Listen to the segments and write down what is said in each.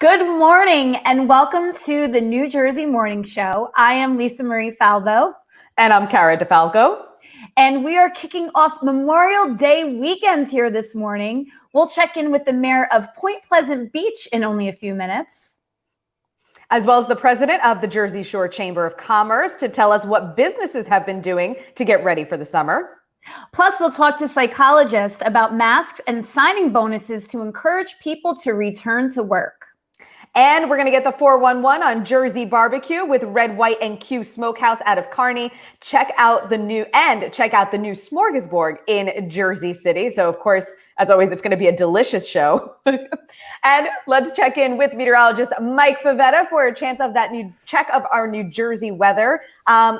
Good morning and welcome to the New Jersey Morning Show. I am Lisa Marie Falvo. And I'm Cara DeFalco. And we are kicking off Memorial Day weekend here this morning. We'll check in with the mayor of Point Pleasant Beach in only a few minutes, as well as the president of the Jersey Shore Chamber of Commerce to tell us what businesses have been doing to get ready for the summer. Plus, we'll talk to psychologists about masks and signing bonuses to encourage people to return to work. And we're going to get the 411 on Jersey barbecue with Red, White, and Q Smokehouse out of Kearney. Check out the new smorgasbord in Jersey City. So, of course, as always, it's going to be a delicious show. And let's check in with meteorologist Mike Favetta for a chance of that new check of our New Jersey weather.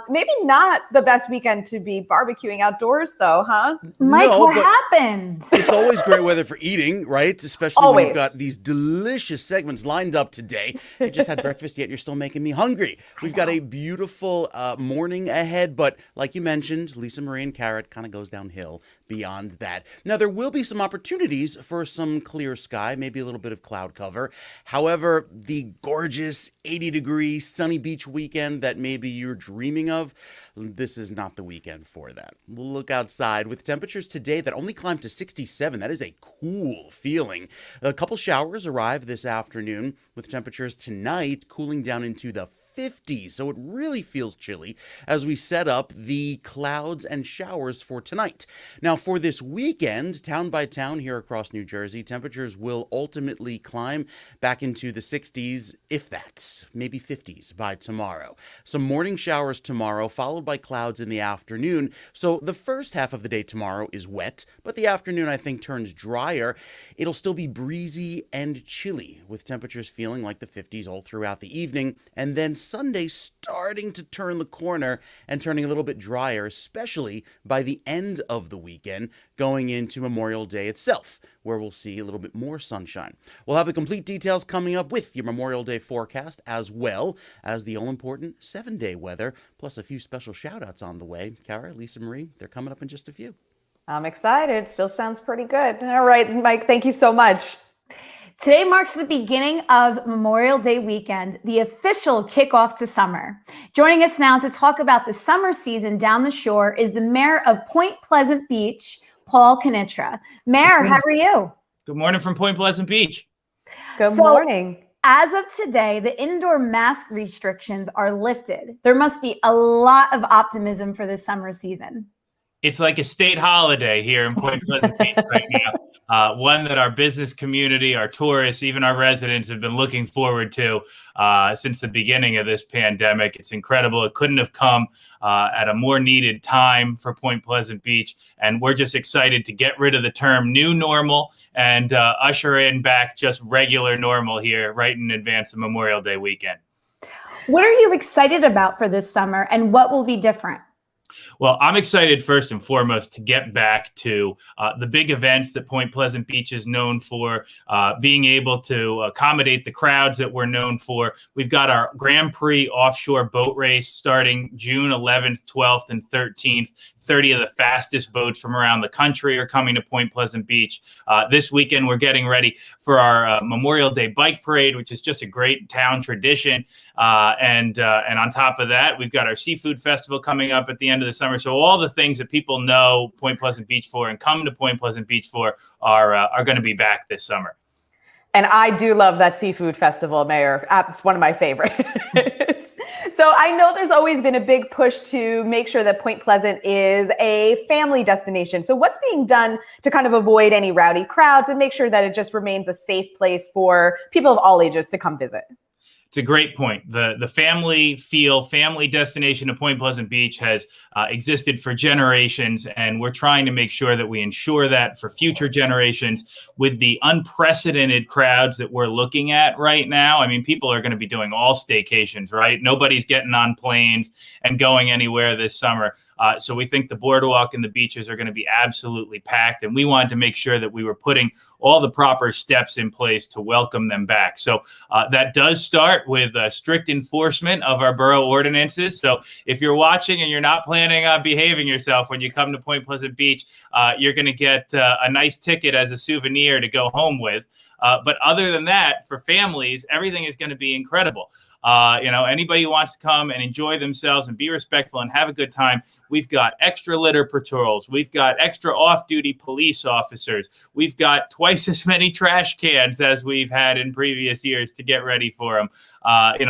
Maybe not the best weekend to be barbecuing outdoors, though, huh? Mike, what happened? It's always great weather for eating, right? Especially when you've got these delicious segments lined up today. You just had breakfast, yet you're still making me hungry. We've got a beautiful morning ahead, but like you mentioned, Lisa Marie and Cara kind of goes downhill beyond that. Now, there will be some opportunities for some clear sky, maybe a little bit of cloud cover. However, the gorgeous 80-degree sunny beach weekend that maybe you're dreaming of, this is not the weekend for that. We'll look outside with temperatures today that only climb to 67. That is a cool feeling. A couple showers arrive this afternoon with temperatures tonight cooling down into the 50s, so it really feels chilly as we set up the clouds and showers for tonight. Now, for this weekend, town by town here across New Jersey, temperatures will ultimately climb back into the 60s, if that, maybe 50s by tomorrow. Some morning showers tomorrow, followed by clouds in the afternoon. So the first half of the day tomorrow is wet, but the afternoon, I think, turns drier. It'll still be breezy and chilly, with temperatures feeling like the 50s all throughout the evening, and then Sunday starting to turn the corner and turning a little bit drier, especially by the end of the weekend, going into Memorial Day itself, where we'll see a little bit more sunshine. We'll have the complete details coming up with your Memorial Day forecast, as well as the all-important 7-day weather, plus a few special shout-outs on the way. Cara, Lisa Marie, they're coming up in just a few. I'm excited. Still sounds pretty good. All right, Mike, thank you so much. Today marks the beginning of Memorial Day weekend, the official kickoff to summer. Joining us now to talk about the summer season down the shore is the mayor of Point Pleasant Beach, Paul Knitra. Mayor, how are you? Good morning from Point Pleasant Beach. Good morning. As of today, the indoor mask restrictions are lifted. There must be a lot of optimism for this summer season. It's like a state holiday here in Point Pleasant Beach right now. One that our business community, our tourists, even our residents have been looking forward to since the beginning of this pandemic. It's incredible. It couldn't have come at a more needed time for Point Pleasant Beach. And we're just excited to get rid of the term new normal and usher in back just regular normal here right in advance of Memorial Day weekend. What are you excited about for this summer and what will be different? Well, I'm excited first and foremost to get back to the big events that Point Pleasant Beach is known for, being able to accommodate the crowds that we're known for. We've got our Grand Prix offshore boat race starting June 11th, 12th, and 13th. 30 of the fastest boats from around the country are coming to Point Pleasant Beach. This weekend, we're getting ready for our Memorial Day bike parade, which is just a great town tradition. And on top of that, we've got our seafood festival coming up at the end of the summer. So all the things that people know Point Pleasant Beach for and come to Point Pleasant Beach for are going to be back this summer. And I do love that seafood festival, Mayor. It's one of my favorites. So I know there's always been a big push to make sure that Point Pleasant is a family destination. So what's being done to kind of avoid any rowdy crowds and make sure that it just remains a safe place for people of all ages to come visit? It's a great point. The family destination of Point Pleasant Beach has existed for generations, and we're trying to make sure that we ensure that for future generations with the unprecedented crowds that we're looking at right now. I mean, people are going to be doing all staycations, right? Nobody's getting on planes and going anywhere this summer. So we think the boardwalk and the beaches are going to be absolutely packed, and we wanted to make sure that we were putting all the proper steps in place to welcome them back. So that does start with strict enforcement of our borough ordinances. So if you're watching and you're not planning on behaving yourself when you come to Point Pleasant Beach, you're going to get a nice ticket as a souvenir to go home with. But other than that, for families, everything is going to be incredible. Anybody who wants to come and enjoy themselves and be respectful and have a good time, we've got extra litter patrols. We've got extra off-duty police officers. We've got twice as many trash cans as we've had in previous years to get ready for them.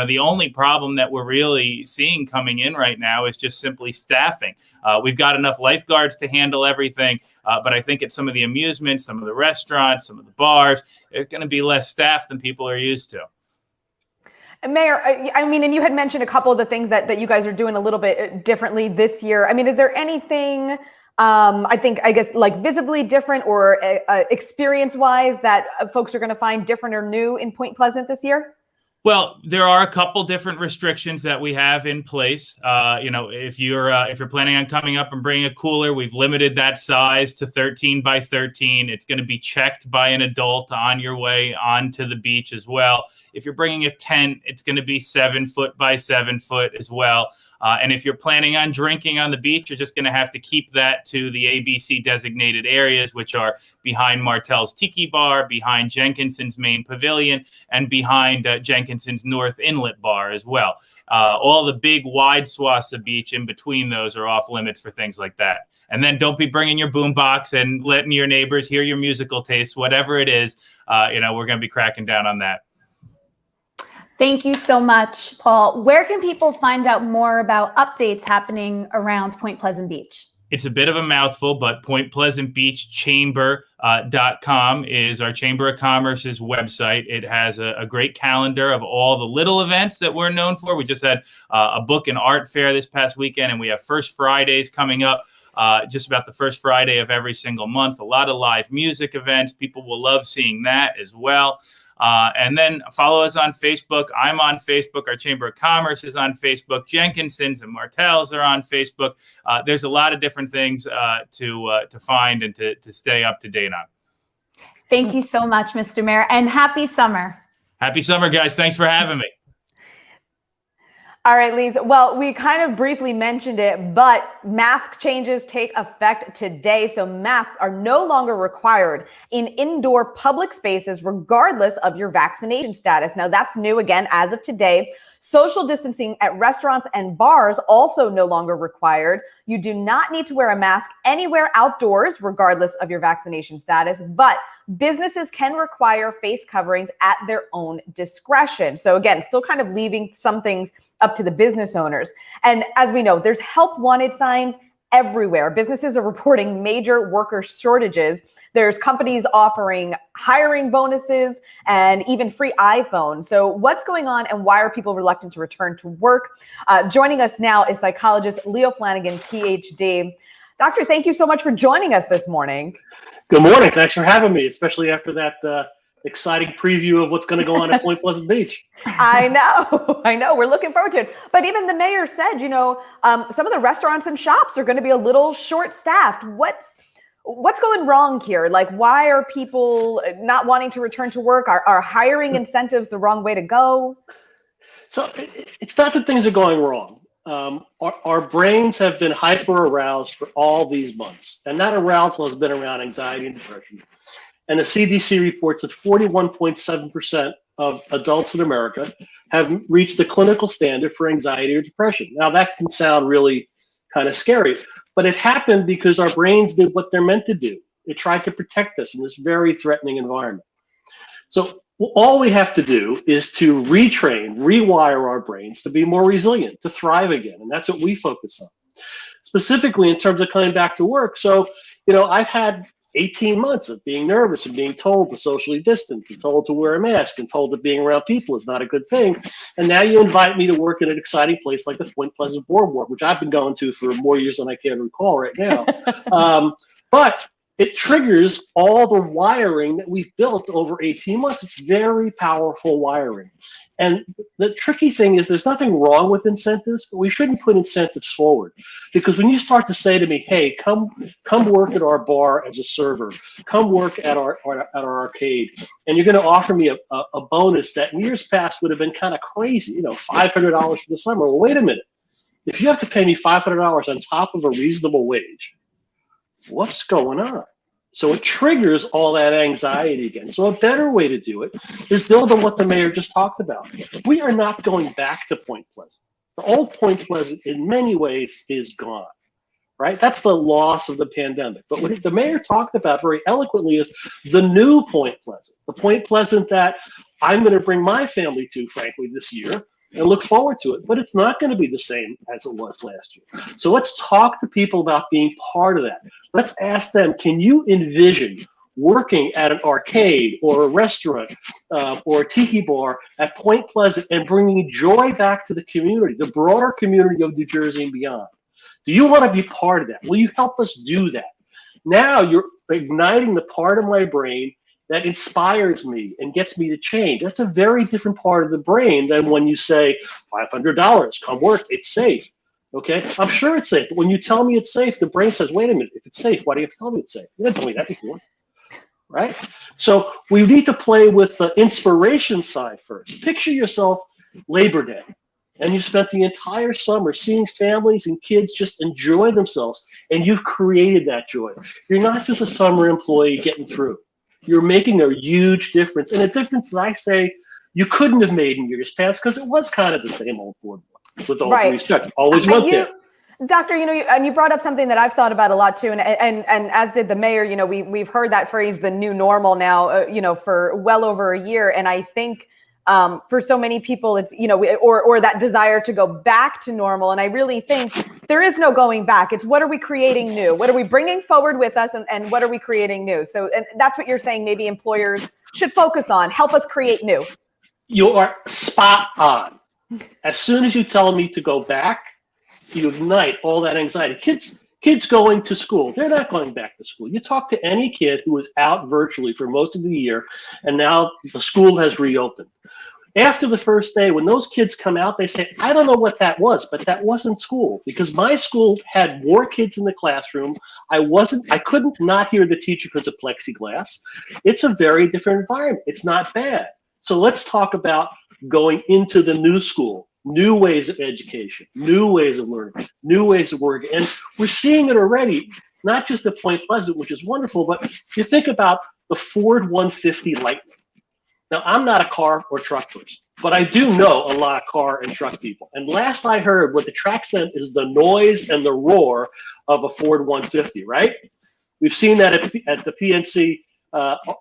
The only problem that we're really seeing coming in right now is just simply staffing. We've got enough lifeguards to handle everything, but I think at some of the amusements, some of the restaurants, some of the bars, there's going to be less staff than people are used to. Mayor, and you had mentioned a couple of the things that you guys are doing a little bit differently this year. I mean, is there anything, I guess, like visibly different or experience-wise that folks are going to find different or new in Point Pleasant this year? Well, there are a couple different restrictions that we have in place. If you're planning on coming up and bringing a cooler, we've limited that size to 13 by 13. It's going to be checked by an adult on your way onto the beach as well. If you're bringing a tent, it's going to be 7 foot by 7 foot as well. And if you're planning on drinking on the beach, you're just going to have to keep that to the ABC designated areas, which are behind Martell's Tiki Bar, behind Jenkinson's main pavilion, and behind Jenkinson's North Inlet Bar as well. All the big wide swaths of beach in between those are off limits for things like that. And then don't be bringing your boombox and letting your neighbors hear your musical tastes, whatever it is. We're going to be cracking down on that. Thank you so much, Paul. Where can people find out more about updates happening around Point Pleasant Beach? It's a bit of a mouthful, but PointPleasantBeachChamber.com is our Chamber of Commerce's website. It has a great calendar of all the little events that we're known for. We just had a book and art fair this past weekend, and we have First Fridays coming up. Just about the first Friday of every single month. A lot of live music events. People will love seeing that as well. And then follow us on Facebook. I'm on Facebook. Our Chamber of Commerce is on Facebook. Jenkinson's and Martell's are on Facebook. There's a lot of different things to find and to stay up to date on. Thank you so much, Mr. Mayor, and happy summer. Happy summer, guys. Thanks for having me. All right, Lise. Well, we kind of briefly mentioned it, but mask changes take effect today. So masks are no longer required in indoor public spaces, regardless of your vaccination status. Now, that's new again as of today. Social distancing at restaurants and bars also no longer required. You do not need to wear a mask anywhere outdoors, regardless of your vaccination status, but businesses can require face coverings at their own discretion. So again, still kind of leaving some things up to the business owners. And as we know, there's help wanted signs everywhere. Businesses are reporting major worker shortages. There's companies offering hiring bonuses and even free iPhones. So what's going on and why are people reluctant to return to work? Joining us now is psychologist Leo Flanagan, PhD. Doctor, thank you so much for joining us this morning. Good morning. Thanks for having me, especially after that exciting preview of what's going to go on at Point Pleasant Beach. I know. We're looking forward to it. But even the mayor said, some of the restaurants and shops are going to be a little short-staffed. What's going wrong here? Like, why are people not wanting to return to work? Are hiring incentives the wrong way to go? So it's not that things are going wrong. Our brains have been hyper aroused for all these months, and that arousal has been around anxiety and depression. And the CDC reports that 41.7% of adults in America have reached the clinical standard for anxiety or depression. Now, that can sound really kind of scary, but it happened because our brains did what they're meant to do. It tried to protect us in this very threatening environment. So all we have to do is to rewire our brains to be more resilient, to thrive again. And that's what we focus on. Specifically in terms of coming back to work. So, I've had 18 months of being nervous and being told to socially distance and told to wear a mask and told that being around people is not a good thing. And now you invite me to work in an exciting place like the Point Pleasant Boardwalk, which I've been going to for more years than I can recall right now. But it triggers all the wiring that we've built over 18 months. It's very powerful wiring. And the tricky thing is there's nothing wrong with incentives, but we shouldn't put incentives forward. Because when you start to say to me, hey, come work at our bar as a server, come work at our arcade, and you're going to offer me a bonus that in years past would have been kind of crazy, $500 for the summer. Well, wait a minute. If you have to pay me $500 on top of a reasonable wage, what's going on? So it triggers all that anxiety again. So a better way to do it is build on what the mayor just talked about. We are not going back to Point Pleasant. The old Point Pleasant in many ways is gone, right? That's the loss of the pandemic. But what the mayor talked about very eloquently is the new Point Pleasant, the Point Pleasant that I'm going to bring my family to, frankly, this year and look forward to it. But it's not going to be the same as it was last year. So let's talk to people about being part of that. Let's ask them, can you envision working at an arcade or a restaurant or a tiki bar at Point Pleasant and bringing joy back to the community, the broader community of New Jersey and beyond? Do you want to be part of that? Will you help us do that? Now you're igniting the part of my brain that inspires me and gets me to change. That's a very different part of the brain than when you say, $500, come work, it's safe. Okay, I'm sure it's safe, but when you tell me it's safe, the brain says, wait a minute, if it's safe, why do you tell me it's safe? You didn't tell me that before, right? So we need to play with the inspiration side first. Picture yourself Labor Day, and you spent the entire summer seeing families and kids just enjoy themselves, and you've created that joy. You're not just a summer employee getting through. You're making a huge difference, and a difference that I say you couldn't have made in years past because it was kind of the same old boardwalk. With all due respect, always went there. Doctor, and you brought up something that I've thought about a lot too, and as did the mayor. We've heard that phrase, the new normal, now, for well over a year, and I think for so many people, it's or that desire to go back to normal, and I really think there is no going back. It's what are we creating new? What are we bringing forward with us, and what are we creating new? So, and that's what you're saying. Maybe employers should focus on, help us create new. You are spot on. As soon as you tell me to go back, you ignite all that anxiety. Kids going to school, they're not going back to school. You talk to any kid who was out virtually for most of the year, and now the school has reopened. After the first day, when those kids come out, they say, I don't know what that was, but that wasn't school, because my school had more kids in the classroom. I couldn't not hear the teacher because of plexiglass. It's a very different environment. It's not bad. So let's talk about going into the new school, new ways of education, new ways of learning, new ways of working. And we're seeing it already, not just at Point Pleasant, which is wonderful, but you think about the Ford 150 Lightning. Now, I'm not a car or truck person, but I do know a lot of car and truck people. And last I heard, what attracts them is the noise and the roar of a Ford 150, right? We've seen that at the PNC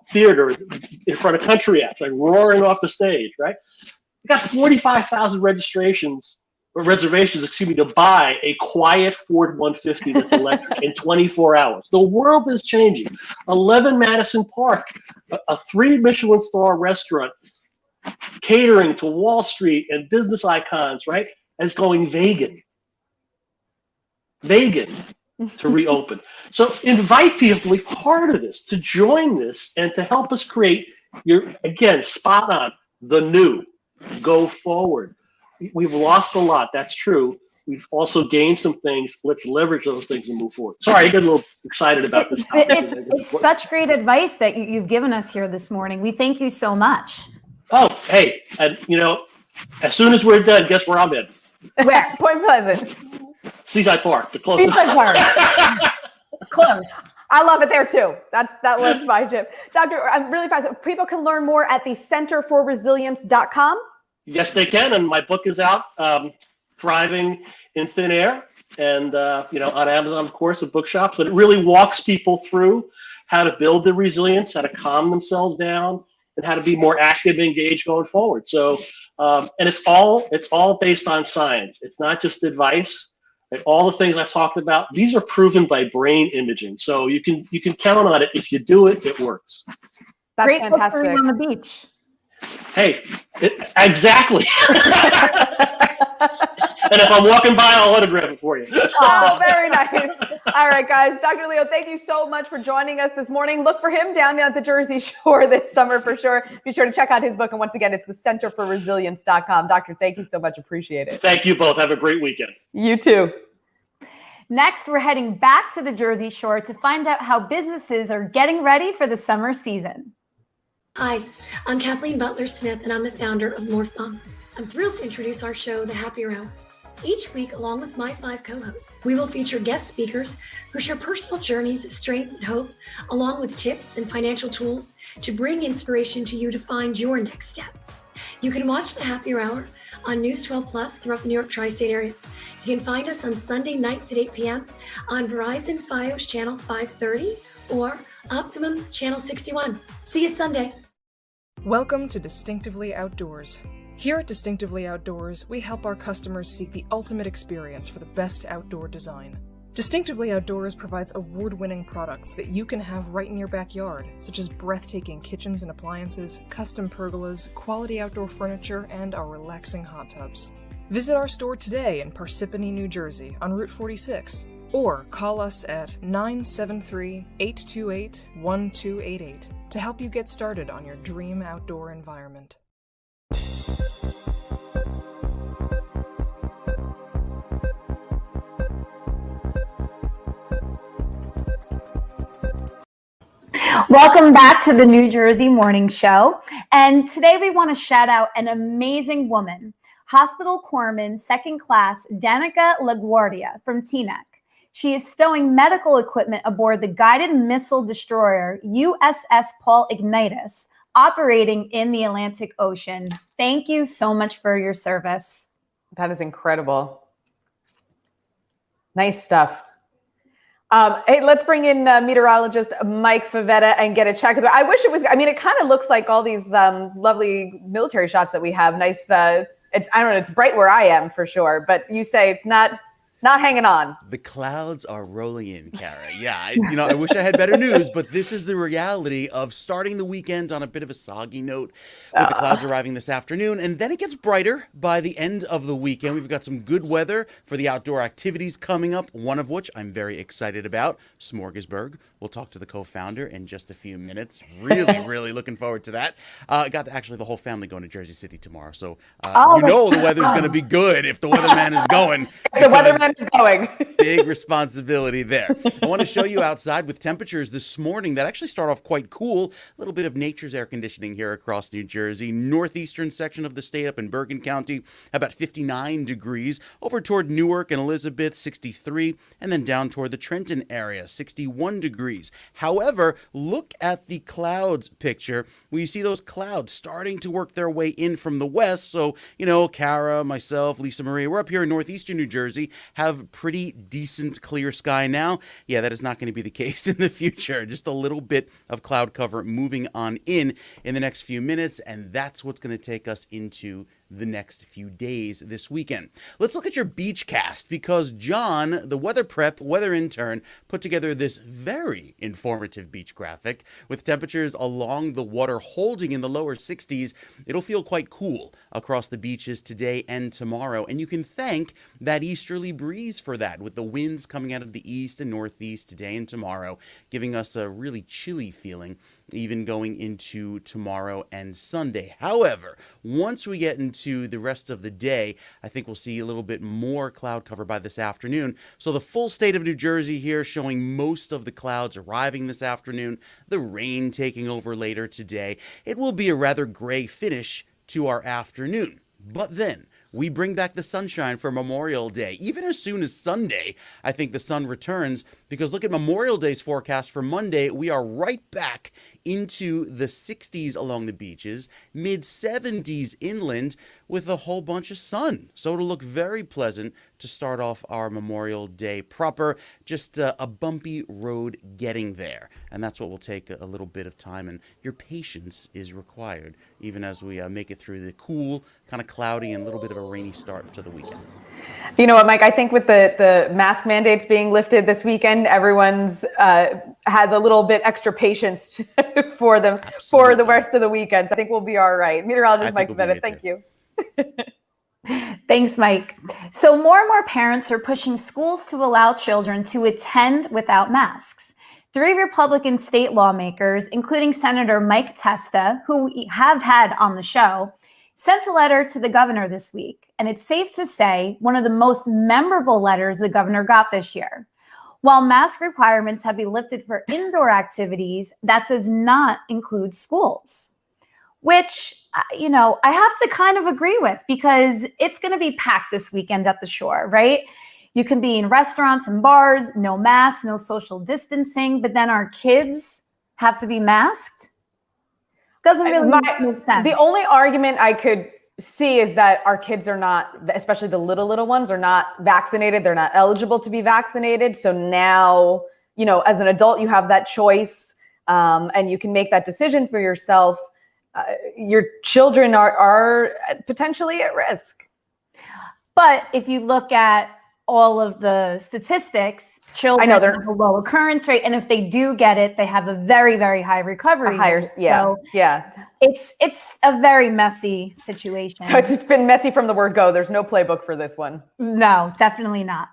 theater in front of country acts, like roaring off the stage, right? We got 45,000 reservations to buy a quiet Ford 150 that's electric in 24 hours. The world is changing. 11 Madison Park, a 3 Michelin star restaurant catering to Wall Street and business icons, right? Is going vegan to reopen. So invite people to be part of this, to join this, and to help us create again, spot on, the new. Go forward. We've lost a lot. That's true. We've also gained some things. Let's leverage those things and move forward. Sorry, I get a little excited about this topic. It's such great advice that you've given us here this morning. We thank you so much. Oh, hey, and as soon as we're done, guess where I'm in? Where? Point Pleasant. Seaside Park. The closest. Seaside Park. Close. I love it there too. That was my Jim. Doctor, I'm really fast. People can learn more at the centerforresilience.com. Yes, they can. And my book is out, Thriving in Thin Air, and on Amazon, of course, at bookshops. But it really walks people through how to build the resilience, how to calm themselves down, and how to be more active and engaged going forward. So, and it's all based on science. It's not just advice. Like all the things I've talked about, these are proven by brain imaging. So you can count on it. If you do it, it works. That's great fantastic. On the beach. Hey, exactly. And if I'm walking by, I'll autograph it for you. Oh, very nice. All right, guys. Dr. Leo, thank you so much for joining us this morning. Look for him down at the Jersey Shore this summer for sure. Be sure to check out his book. And once again, it's the centerforresilience.com. Doctor, thank you so much. Appreciate it. Thank you both. Have a great weekend. You too. Next, we're heading back to the Jersey Shore to find out how businesses are getting ready for the summer season. Hi, I'm Kathleen Butler-Smith, and I'm the founder of Morph Mom. I'm thrilled to introduce our show, The Happier Hour. Each week, along with my 5 co-hosts, we will feature guest speakers who share personal journeys of strength and hope, along with tips and financial tools to bring inspiration to you to find your next step. You can watch the Happier Hour on News 12 Plus throughout the New York tri-state area. You can find us on Sunday nights at 8 p.m. on Verizon Fios channel 530 or Optimum channel 61. See you Sunday. Welcome to Distinctively Outdoors. Here at Distinctively Outdoors, we help our customers seek the ultimate experience for the best outdoor design. Distinctively Outdoors provides award-winning products that you can have right in your backyard, such as breathtaking kitchens and appliances, custom pergolas, quality outdoor furniture, and our relaxing hot tubs. Visit our store today in Parsippany, New Jersey on Route 46, or call us at 973-828-1288 to help you get started on your dream outdoor environment. Welcome back to the New Jersey Morning Show. And today we want to shout out an amazing woman, Hospital Corpsman Second Class Danica LaGuardia from Teaneck. She is stowing medical equipment aboard the guided missile destroyer USS Paul Ignatus, operating in the Atlantic Ocean. Thank you so much for your service. That is incredible. Nice stuff. Hey, let's bring in meteorologist Mike Favetta and get a check. I wish it was, I mean, it kind of looks like all these lovely military shots that we have. Nice, I don't know, it's bright where I am for sure, but you say not hanging on. The clouds are rolling in, Kara. Yeah, I wish I had better news, but this is the reality of starting the weekend on a bit of a soggy note with the clouds arriving this afternoon. And then it gets brighter by the end of the weekend. We've got some good weather for the outdoor activities coming up, one of which I'm very excited about, Smorgasburg. We'll talk to the co-founder in just a few minutes. Really, really looking forward to that. Got actually the whole family going to Jersey City tomorrow. So the weather's going to be good if the weatherman is going. The weatherman is going. Big responsibility there. I want to show you outside with temperatures this morning that actually start off quite cool. A little bit of nature's air conditioning here across New Jersey. Northeastern section of the state up in Bergen County, about 59 degrees. Over toward Newark and Elizabeth, 63. And then down toward the Trenton area, 61 degrees. However, look at the clouds picture where you see those clouds starting to work their way in from the west. So, Kara, myself, Lisa Marie, we're up here in northeastern New Jersey, have pretty decent clear sky now. Yeah, that is not going to be the case in the future. Just a little bit of cloud cover moving on in the next few minutes, and that's what's going to take us into the next few days this weekend. Let's look at your beach cast because John, the weather intern, put together this very informative beach graphic with temperatures along the water holding in the lower 60s. It'll feel quite cool across the beaches today and tomorrow, and you can thank that easterly breeze for that, with the winds coming out of the east and northeast today and tomorrow, giving us a really chilly feeling even going into tomorrow and Sunday. However, once we get into the rest of the day, I think we'll see a little bit more cloud cover by this afternoon. So the full state of New Jersey here showing most of the clouds arriving this afternoon, the rain taking over later today. It will be a rather gray finish to our afternoon. But then we bring back the sunshine for Memorial Day. Even as soon as Sunday, I think the sun returns, because look at Memorial Day's forecast for Monday. We are right back into the 60s along the beaches, mid 70s inland, with a whole bunch of sun. So it'll look very pleasant to start off our Memorial Day proper. Just a bumpy road getting there. And that's what will take a little bit of time, and your patience is required, even as we make it through the cool, kind of cloudy, and a little bit of a rainy start to the weekend. You know what, Mike? I think with the mask mandates being lifted this weekend, everyone's has a little bit extra patience for them. Absolutely. For the rest of the weekend. So I think we'll be all right. Meteorologist Mike Bennett, thank you. Thanks, Mike. So more and more parents are pushing schools to allow children to attend without masks. 3 Republican state lawmakers, including Senator Mike Testa, who we have had on the show, sent a letter to the governor this week. And it's safe to say one of the most memorable letters the governor got this year. While mask requirements have been lifted for indoor activities, that does not include schools, which I have to kind of agree with, because it's going to be packed this weekend at the shore, right? You can be in restaurants and bars, no masks, no social distancing, but then our kids have to be masked. Doesn't really make sense. The only argument I could see is that our kids are not, especially the little ones, are not vaccinated. They're not eligible to be vaccinated. So now, as an adult, you have that choice, and you can make that decision for yourself. Your children are potentially at risk. But if you look at all of the statistics, children have a low occurrence rate, and if they do get it, they have a very, very high recovery rate. So it's a very messy situation. So it's been messy from the word go. There's no playbook for this one. No, definitely not.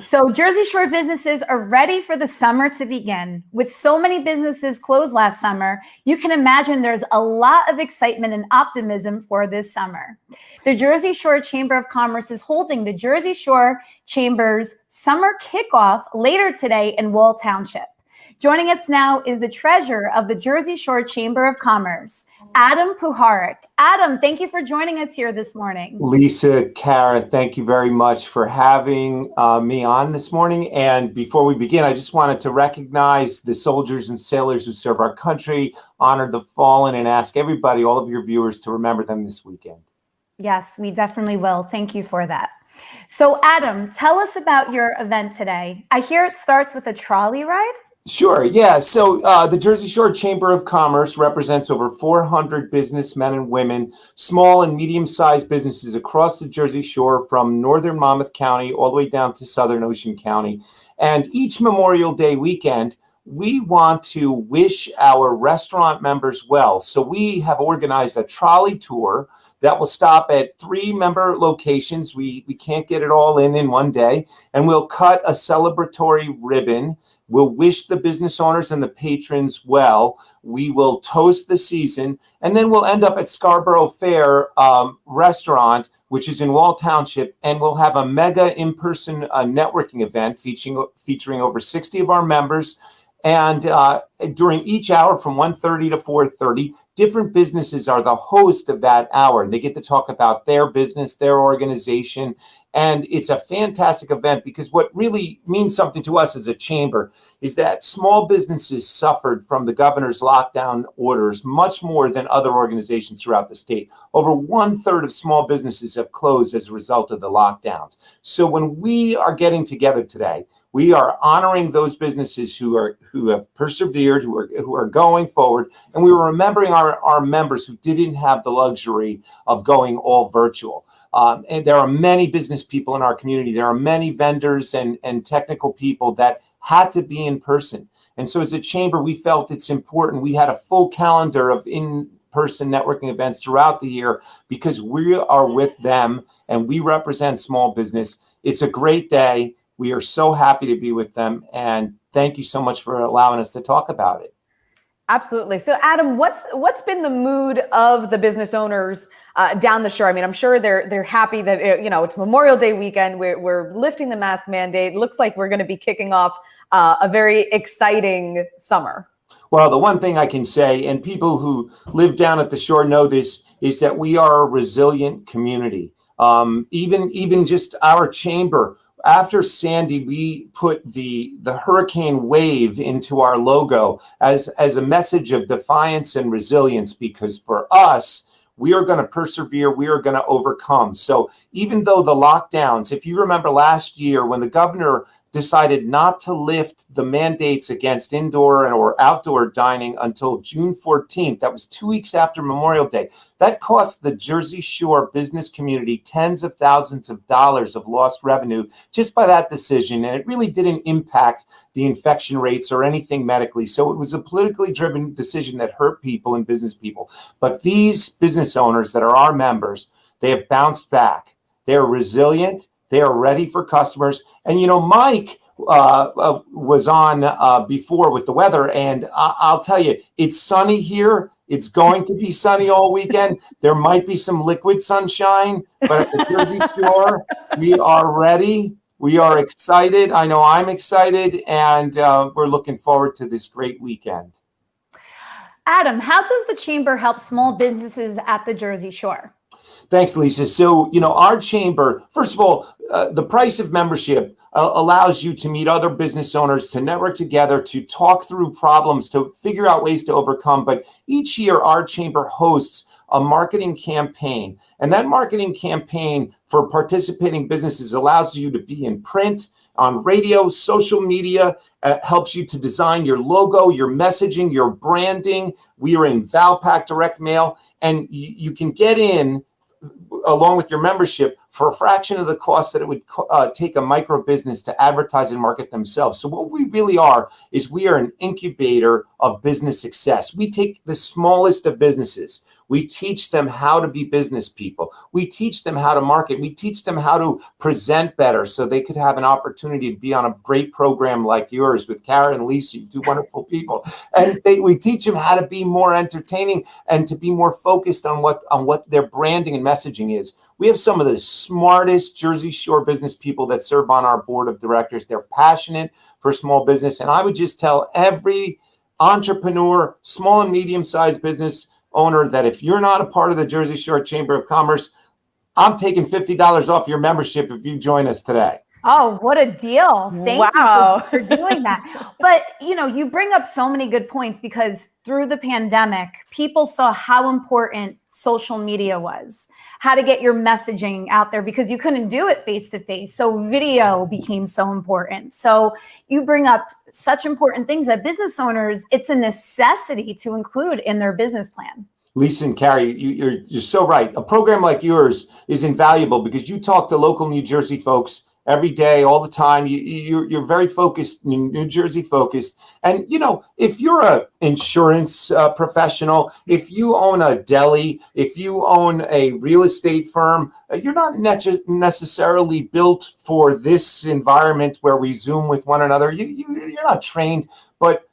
So Jersey Shore businesses are ready for the summer to begin. With so many businesses closed last summer, you can imagine there's a lot of excitement and optimism for this summer. The Jersey Shore Chamber of Commerce is holding the Jersey Shore Chamber's summer kickoff later today in Wall Township. Joining us now is the treasurer of the Jersey Shore Chamber of Commerce, Adam Puharich. Adam, thank you for joining us here this morning. Lisa, Kara, thank you very much for having me on this morning. And before we begin, I just wanted to recognize the soldiers and sailors who serve our country, honor the fallen, and ask everybody, all of your viewers, to remember them this weekend. Yes, we definitely will. Thank you for that. So Adam, tell us about your event today. I hear it starts with a trolley ride? Sure, yeah. So the Jersey Shore Chamber of Commerce represents over 400 businessmen and women, small and medium-sized businesses across the Jersey Shore, from northern Monmouth County all the way down to southern Ocean County. And each Memorial Day weekend, we want to wish our restaurant members well. So we have organized a trolley tour that will stop at 3 member locations. We can't get it all in one day. And we'll cut a celebratory ribbon. We'll wish the business owners and the patrons well. We will toast the season. And then we'll end up at Scarborough Fair Restaurant, which is in Wall Township. And we'll have a mega in-person networking event featuring over 60 of our members. And during each hour from 1:30 to 4:30, different businesses are the host of that hour. They get to talk about their business, their organization. And it's a fantastic event, because what really means something to us as a chamber is that small businesses suffered from the governor's lockdown orders much more than other organizations throughout the state. Over 1/3 of small businesses have closed as a result of the lockdowns. So when we are getting together today, we are honoring those businesses who have persevered, who are going forward, and we were remembering our members who didn't have the luxury of going all virtual. And there are many business people in our community. There are many vendors and technical people that had to be in person. And so as a chamber, we felt it's important. We had a full calendar of in-person networking events throughout the year, because we are with them and we represent small business. It's a great day. We are so happy to be with them. And thank you so much for allowing us to talk about it. Absolutely. So Adam, what's been the mood of the business owners down the shore? I mean, I'm sure they're happy that it's Memorial Day weekend. We're lifting the mask mandate. It looks like we're going to be kicking off a very exciting summer. Well, the one thing I can say, and people who live down at the shore know this, is that we are a resilient community. Even just our chamber. After Sandy, we put the hurricane wave into our logo as a message of defiance and resilience, because for us, we are going to persevere. We are going to overcome. So even though the lockdowns, if you remember last year when the governor decided not to lift the mandates against indoor or outdoor dining until June 14th, that was 2 weeks after Memorial Day, that cost the Jersey Shore business community tens of thousands of dollars of lost revenue just by that decision. And it really didn't impact the infection rates or anything medically. So it was a politically driven decision that hurt people and business people. But these business owners that are our members, they have bounced back. They're resilient. They are ready for customers. And, Mike was on before with the weather, and I'll tell you, it's sunny here. It's going to be sunny all weekend. There might be some liquid sunshine, but at the Jersey Shore, we are ready. We are excited. I know I'm excited, and we're looking forward to this great weekend. Adam, how does the Chamber help small businesses at the Jersey Shore? Thanks, Lisa. So, our chamber, first of all, the price of membership allows you to meet other business owners, to network together, to talk through problems, to figure out ways to overcome. But each year, our chamber hosts a marketing campaign. And that marketing campaign for participating businesses allows you to be in print, on radio, social media, helps you to design your logo, your messaging, your branding. We are in Valpak direct mail, and you can get in along with your membership for a fraction of the cost that it would take a micro business to advertise and market themselves. So what we really are is we are an incubator of business success. We take the smallest of businesses. We teach them how to be business people. We teach them how to market. We teach them how to present better so they could have an opportunity to be on a great program like yours with Kara and Lisa, you two wonderful people. And we teach them how to be more entertaining and to be more focused on what their branding and messaging is. We have some of the smartest Jersey Shore business people that serve on our board of directors. They're passionate for small business. And I would just tell every entrepreneur, small and medium-sized business owner that if you're not a part of the Jersey Shore Chamber of Commerce, I'm taking $50 off your membership if you join us today. Oh, what a deal. Thank you for doing that. But, you bring up so many good points because through the pandemic, people saw how important social media was, how to get your messaging out there because you couldn't do it face to face. So video became so important. So you bring up such important things that business owners, it's a necessity to include in their business plan. Lisa and Carrie, you're so right. A program like yours is invaluable because you talk to local New Jersey folks every day, all the time. You're very focused, New Jersey focused. And, if you're an insurance professional, if you own a deli, if you own a real estate firm, you're not necessarily built for this environment where we Zoom with one another. You're not trained, but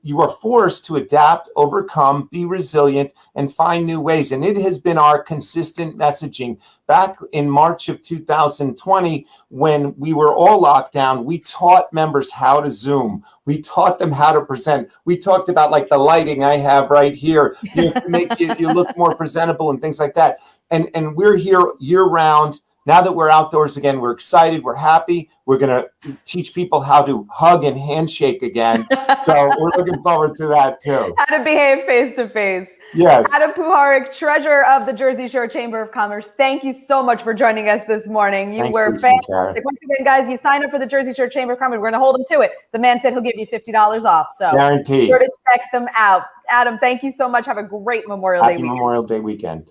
you are forced to adapt, overcome, be resilient, and find new ways. And it has been our consistent messaging. Back in March of 2020, when we were all locked down, we taught members how to Zoom. We taught them how to present. We talked about like the lighting I have right here, to make you look more presentable and things like that. And we're here year round. Now that we're outdoors again, we're excited, we're happy. We're going to teach people how to hug and handshake again. So we're looking forward to that too. How to behave face to face. Yes. Adam Puharich, treasurer of the Jersey Shore Chamber of Commerce, thank you so much for joining us this morning. You Thanks, were Lisa and fantastic. Once again, guys, you sign up for the Jersey Shore Chamber of Commerce. We're going to hold him to it. The man said he'll give you $50 off. So guaranteed. Be sure to check them out. Adam, thank you so much. Have a great Memorial Day weekend. Happy Memorial Day weekend.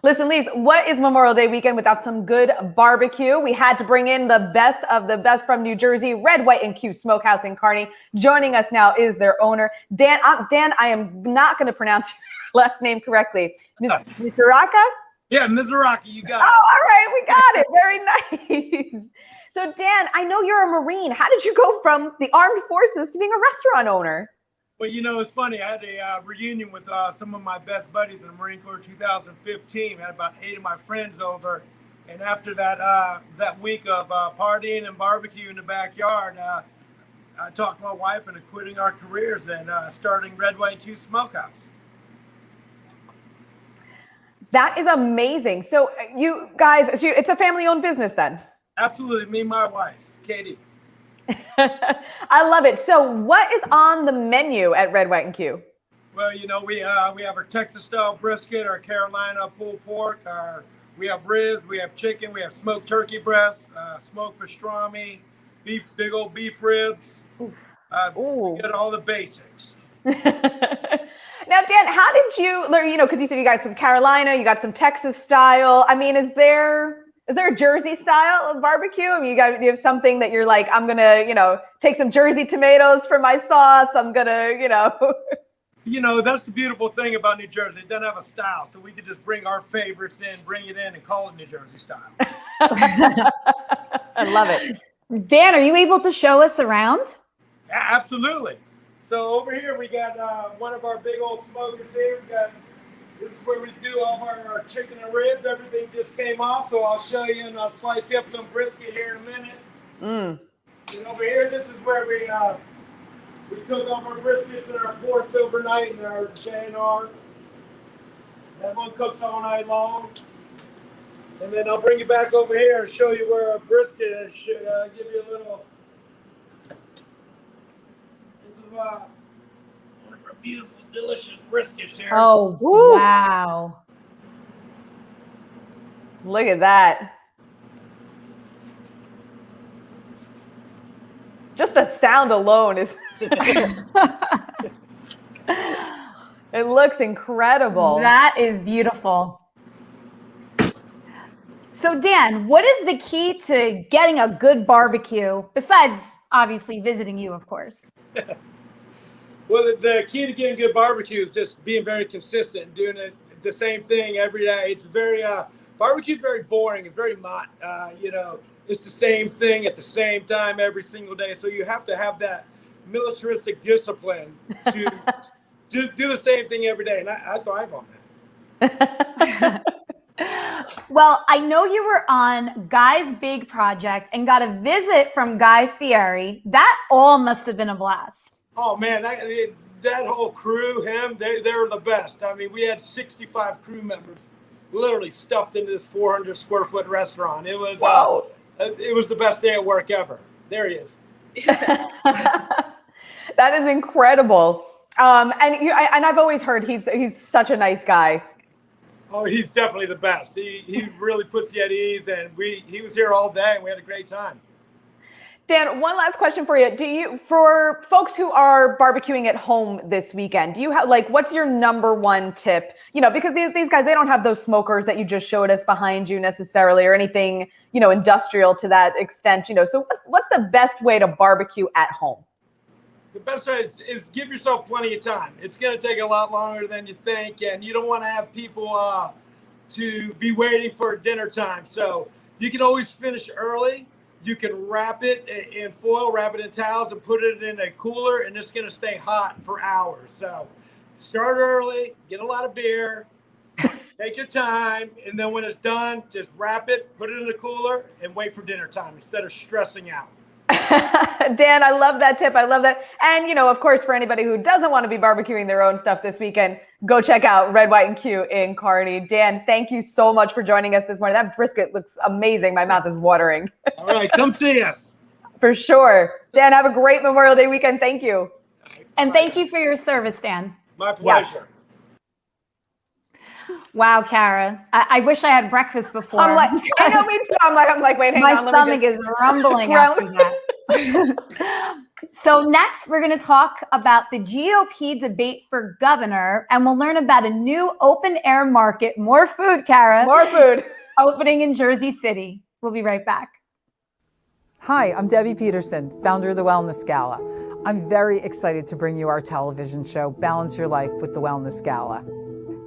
Listen, Lise, what is Memorial Day weekend without some good barbecue? We had to bring in the best of the best from New Jersey, Red, White, and Q Smokehouse in Kearney. Joining us now is their owner, Dan. Dan, I am not going to pronounce your last name correctly. Mizuraka? Yeah, Mizuraka, you got it. Oh, all right, we got it. Very nice. So, Dan, I know you're a Marine. How did you go from the armed forces to being a restaurant owner? Well, it's funny. I had a reunion with some of my best buddies in the Marine Corps 2015. I had about 8 of my friends over. And after that week of partying and barbecue in the backyard, I talked to my wife into quitting our careers and starting Red, White, and Q Smokehouse. That is amazing. So you guys, it's a family-owned business then? Absolutely. Me and my wife, Katie. I love it. So what is on the menu at Red, White, and Q? Well, we have our Texas-style brisket, our Carolina pulled pork, we have ribs, we have chicken, we have smoked turkey breasts, smoked pastrami, big old beef ribs. We get all the basics. Now, Dan, how did you learn, because you said you got some Carolina, you got some Texas style. I mean, is there a Jersey style of barbecue? I mean, you have something that you're like, I'm going to, take some Jersey tomatoes for my sauce. I'm going to, that's the beautiful thing about New Jersey. It doesn't have a style. So we could just bring our favorites in, bring it in and call it New Jersey style. I love it. Dan, are you able to show us around? Yeah, absolutely. So over here, we got one of our big old smokers here. This is where we do all of our chicken and ribs. Everything just came off, so I'll show you and I'll slice you up some brisket here in a minute. And over here, this is where We cook off our briskets and our porks overnight in our J&R. That one cooks all night long. And then I'll bring you back over here and show you where our brisket is. Give you a little. This is one of our beautiful, delicious briskets here. Oh, Woo. wow. Look at that. Just the sound alone is. It looks incredible. That is beautiful. So, Dan, what is the key to getting a good barbecue, besides obviously visiting you, of course? Well, the key to getting good barbecue is just being very consistent and doing it the same thing every day. It's very barbecue is very boring. It's very it's the same thing at the same time every single day. So you have to have that militaristic discipline to do the same thing every day, and I thrive on that. Well, I know you were on Guy's big project and got a visit from Guy Fieri. That all must have been a blast. Oh man, that whole crew, they were the best. I mean, we had 65 crew members literally stuffed into this 400 square foot restaurant. It was it was the best day at work ever. There he is. That is incredible. And I've always heard he's such a nice guy. Oh, he's definitely the best. He really puts you at ease, and he was here all day, and we had a great time. Dan, one last question for you. For folks who are barbecuing at home this weekend, do you have what's your number one tip? Because these guys, they don't have those smokers that you just showed us behind you necessarily, or anything, industrial to that extent. So what's the best way to barbecue at home? The best way is give yourself plenty of time. It's going to take a lot longer than you think, and you don't want to have people to be waiting for dinner time. So you can always finish early. You can wrap it in foil, wrap it in towels, and put it in a cooler, and it's going to stay hot for hours. So start early, get a lot of beer, take your time, and then when it's done, just wrap it, put it in the cooler, and wait for dinner time instead of stressing out. Dan, I love that tip. I love that. And, of course, for anybody who doesn't want to be barbecuing their own stuff this weekend, go check out Red, White, and Q in Kearney. Dan, thank you so much for joining us this morning. That brisket looks amazing. My mouth is watering. All right, come see us. For sure. Dan, have a great Memorial Day weekend. Thank you. And thank you for your service, Dan. My pleasure. Yes. Wow, Kara. I wish I had breakfast before. I know, me too. I'm like, wait, hang on. My stomach is rumbling after that. So next, we're going to talk about the GOP debate for governor, and we'll learn about a new open-air market, more food, Kara. More food. Opening in Jersey City. We'll be right back. Hi, I'm Debbie Peterson, founder of the Wellness Gala. I'm very excited to bring you our television show, Balance Your Life with the Wellness Gala.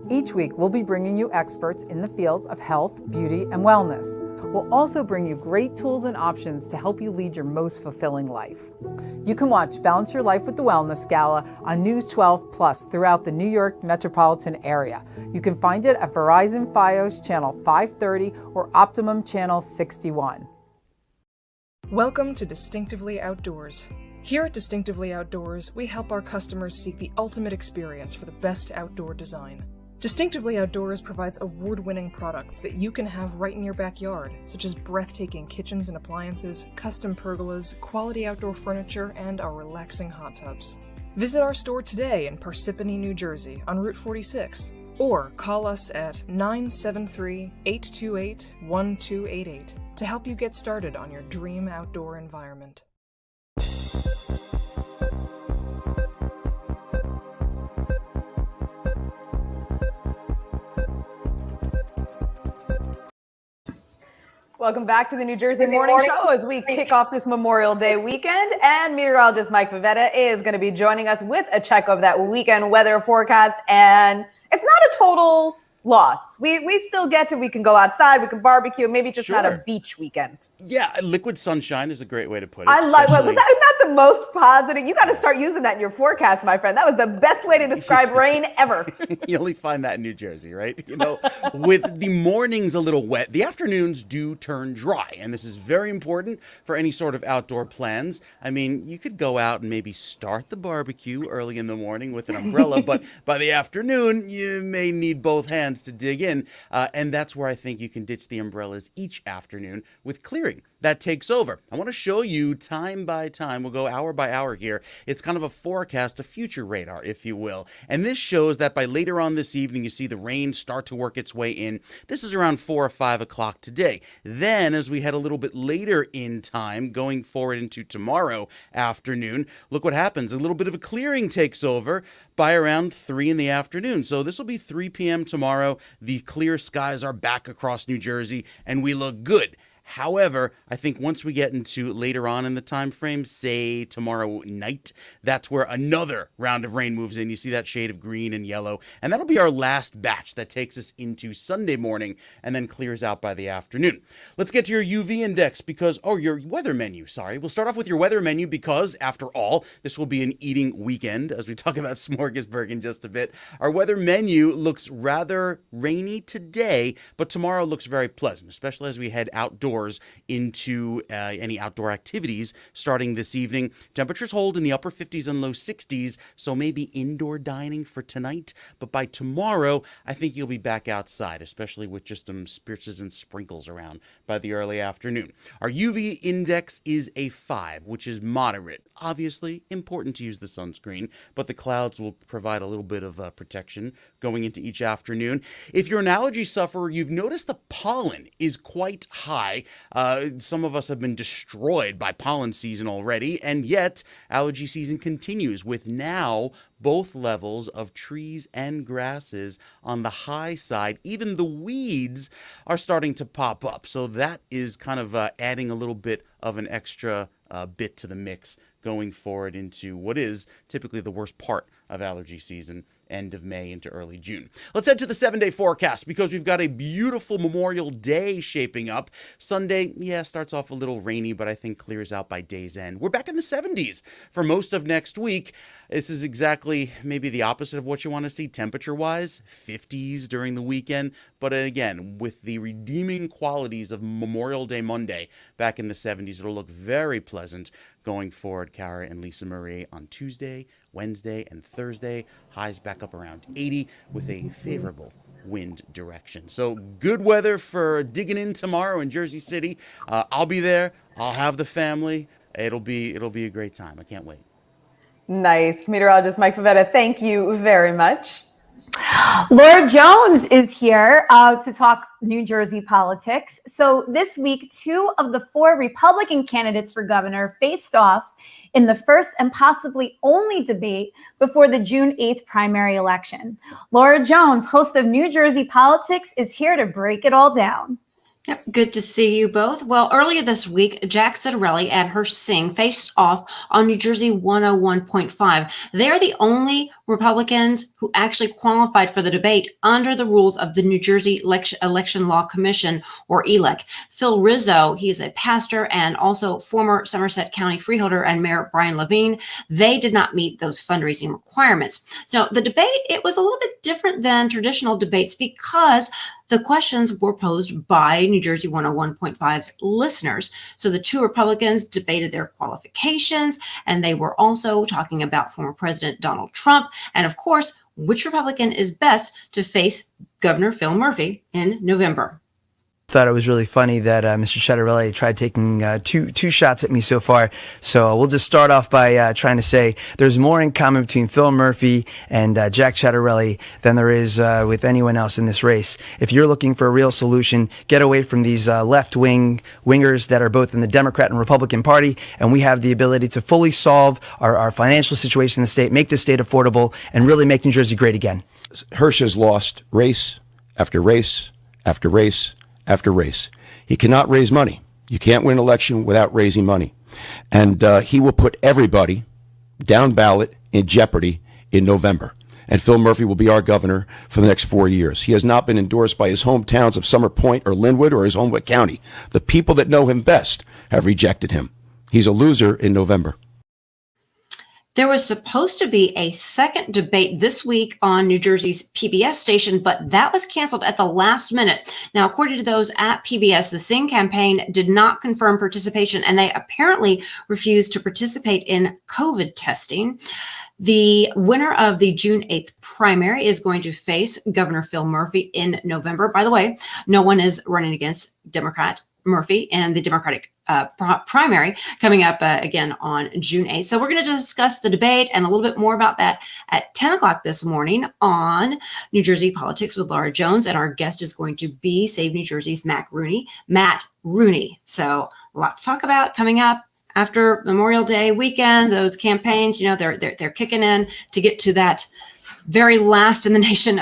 Each week, we'll be bringing you experts in the fields of health, beauty, and wellness. We'll also bring you great tools and options to help you lead your most fulfilling life. You can watch Balance Your Life with the Wellness Gala on News 12 Plus throughout the New York metropolitan area. You can find it at Verizon Fios Channel 530 or Optimum Channel 61. Welcome to Distinctively Outdoors. Here at Distinctively Outdoors, we help our customers seek the ultimate experience for the best outdoor design. Distinctively Outdoors provides award-winning products that you can have right in your backyard, such as breathtaking kitchens and appliances, custom pergolas, quality outdoor furniture, and our relaxing hot tubs. Visit our store today in Parsippany, New Jersey on Route 46, or call us at 973-828-1288 to help you get started on your dream outdoor environment. Welcome back to the New Jersey Morning Show as we kick off this Memorial Day weekend. And meteorologist Mike Favetta is going to be joining us with a check of that weekend weather forecast. And it's not a total loss. We still we can go outside, we can barbecue, maybe just not a beach weekend. Yeah, liquid sunshine is a great way to put it. I like, was that not the most positive. You got to start using that in your forecast, my friend. That was the best way to describe rain ever. You only find that in New Jersey, right? You know, with the mornings a little wet, the afternoons do turn dry. And this is very important for any sort of outdoor plans. I mean, you could go out and maybe start the barbecue early in the morning with an umbrella, but by the afternoon, you may need both hands to dig in. And that's where I think you can ditch the umbrellas each afternoon with clearing. That takes over. I want to show you time by time. We'll go hour by hour here. It's kind of a forecast, a future radar, if you will. And this shows that by later on this evening, you see the rain start to work its way in. This is around 4 or 5 o'clock today. Then, as we head a little bit later in time, going forward into tomorrow afternoon, look what happens. A little bit of a clearing takes over by around 3 in the afternoon. So this will be 3 p.m. tomorrow. The clear skies are back across New Jersey, and we look good. However, I think once we get into later on in the time frame, say tomorrow night, that's where another round of rain moves in. You see that shade of green and yellow, and that'll be our last batch that takes us into Sunday morning and then clears out by the afternoon. Let's get to your UV index your weather menu, sorry. We'll start off with your weather menu because, after all, this will be an eating weekend as we talk about smorgasburg in just a bit. Our weather menu looks rather rainy today, but tomorrow looks very pleasant, especially as we head outdoors into any outdoor activities starting this evening. Temperatures hold in the upper 50s and low 60s, so maybe indoor dining for tonight. But by tomorrow, I think you'll be back outside, especially with just some spritz and sprinkles around by the early afternoon. Our UV index is a 5, which is moderate. Obviously, important to use the sunscreen, but the clouds will provide a little bit of protection going into each afternoon. If you're an allergy sufferer, you've noticed the pollen is quite high. Some of us have been destroyed by pollen season already, and yet allergy season continues with now both levels of trees and grasses on the high side. Even the weeds are starting to pop up. So that is kind of adding a little bit of an extra bit to the mix going forward into what is typically the worst part of allergy season, end of May into early June. Let's head to the 7-day forecast because we've got a beautiful Memorial Day shaping up. Sunday, starts off a little rainy, but I think clears out by day's end. We're back in the 70s for most of next week. This is exactly maybe the opposite of what you want to see temperature-wise, 50s during the weekend. But again, with the redeeming qualities of Memorial Day Monday back in the 70s, it'll look very pleasant going forward. Kara and Lisa Marie on Tuesday, Wednesday, and Thursday. Highs back up around 80 with a favorable wind direction. So good weather for digging in tomorrow in Jersey City. I'll be there. I'll have the family. It'll be a great time. I can't wait. Nice. Meteorologist Mike Pavetta, thank you very much. Laura Jones is here to talk New Jersey politics. So this week, 2 of the 4 Republican candidates for governor faced off in the first and possibly only debate before the June 8th primary election. Laura Jones, host of New Jersey Politics, is here to break it all down. Yep, good to see you both. Well, earlier this week, Jack Ciattarelli and her Singh faced off on New Jersey 101.5. They're the only Republicans who actually qualified for the debate under the rules of the New Jersey Election Law Commission, or ELEC. Phil Rizzo, he is a pastor and also former Somerset County freeholder, and Mayor Brian Levine. They did not meet those fundraising requirements. So the debate, it was a little bit different than traditional debates because the questions were posed by New Jersey 101.5's listeners. So the 2 Republicans debated their qualifications, and they were also talking about former President Donald Trump, and of course, which Republican is best to face Governor Phil Murphy in November. Thought it was really funny that Mr. Ciattarelli tried taking two shots at me so far. So we'll just start off by trying to say there's more in common between Phil Murphy and Jack Ciattarelli than there is with anyone else in this race. If you're looking for a real solution, get away from these left-wing wingers that are both in the Democrat and Republican Party, and we have the ability to fully solve our financial situation in the state, make the state affordable, and really make New Jersey great again. Hirsch has lost race after race after race after race. He cannot raise money. You can't win an election without raising money. And he will put everybody down ballot in jeopardy in November. And Phil Murphy will be our governor for the next 4 years. He has not been endorsed by his hometowns of Summer Point or Linwood or his Homewood County. The people that know him best have rejected him. He's a loser in November. There was supposed to be a second debate this week on New Jersey's PBS station, but that was canceled at the last minute. Now, according to those at PBS, the Singh campaign did not confirm participation, and they apparently refused to participate in COVID testing. The winner of the June 8th primary is going to face Governor Phil Murphy in November. By the way, no one is running against Democrat Murphy in the Democratic primary coming up again on June 8th. So we're going to discuss the debate and a little bit more about that at 10 o'clock this morning on New Jersey Politics with Laura Jones. And our guest is going to be Save New Jersey's Matt Rooney. So a lot to talk about coming up. After Memorial Day weekend, those campaigns, they're kicking in to get to that very last in the nation